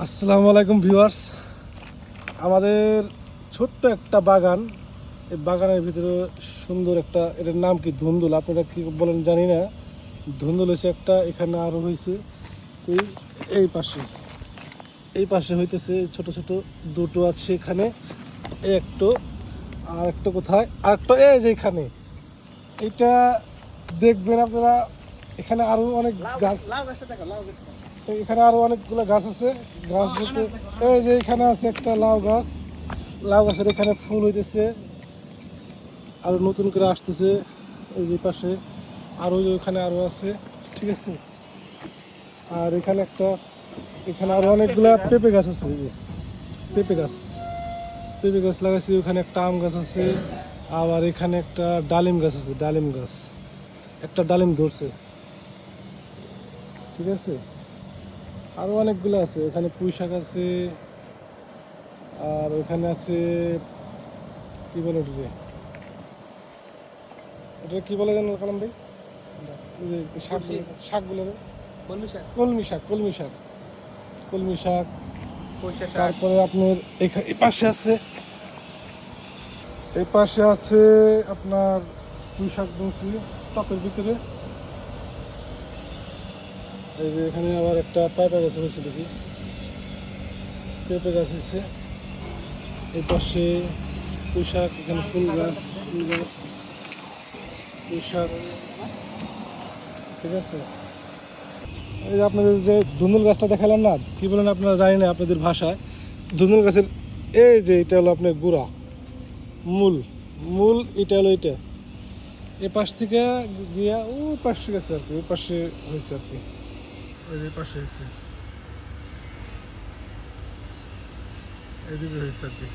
আসসালামু আলাইকুম ভিউয়ার্স। আমাদের ছোট্ট একটা বাগান, এই বাগানের ভিতরে সুন্দর একটা, এটার নাম কি ধুন্দুল, আপনারা কি বলেন জানি না। ধুন্দুল হয়েছে একটা, এখানে আরও হয়েছে এই এই পাশে এই পাশে হইতেছে ছোট ছোট দুটো আছে এখানে, এই একটো, আর একটা কোথায়, আর একটা এই যে এখানে। এটা দেখবেন আপনারা, এখানে আরও অনেক গাছ, এখানে আরো অনেকগুলো গাছ আছে। গাছ বলতে এই যে এখানে আছে একটা লাউ গাছ, লাউ গাছের এখানে ফুল হইতেছে, আরো নতুন করে আসতেছে। এই যে পাশে আরো, যে ওখানে আরো আছে, ঠিক আছে। আর এখানে একটা, এখানে আরো অনেকগুলা পেঁপে গাছ আছে। এই যে পেঁপে গাছ, পেঁপে গাছ লাগাইছি। ওখানে একটা আম গাছ আছে, আবার এখানে একটা ডালিম গাছ আছে, ডালিম গাছ, একটা ডালিম ধরছে, ঠিক আছে। আরো অনেকগুলো আছে, এখানে পুঁই শাক আছে, আর ওখানে আছে কি বলে ওটাকে, ওটা কি বলে জানেন কালাম ভাই? ওই যে শাকগুলো, শাকগুলো কলমি শাক, কলমি শাক, কলমি শাক, কলমি শাক। সরিষা শাক, তারপরে আপনার এই পাশে আছে, এই পাশে আছে আপনার পুঁই শাক বলছি টপের ভিতরে। এই যে এখানে আবার একটা পেঁপে গাছ হয়েছে, দেখি পেঁপে গাছ হয়েছে। এই পাশে পুঁই শাক, এখানে ফুল গাছ, ফুল গাছ, পুঁই শাক, ঠিক আছে। এই যে আপনাদের যে ধুন্দুল গাছটা দেখালাম না, কি বলেন আপনারা জানি না আপনাদের ভাষায়। ধুন্দুল গাছের এই যে এটা হলো আপনার গুড়া, মূল, মূল এটা হলো এটা। এ পাশ থেকে গিয়া ও পাশে গেছে আর কি, ওই পাশে হয়েছে আর কি, ওই যে পাশে হয়েছে, এদিকে হয়েছে আর কি।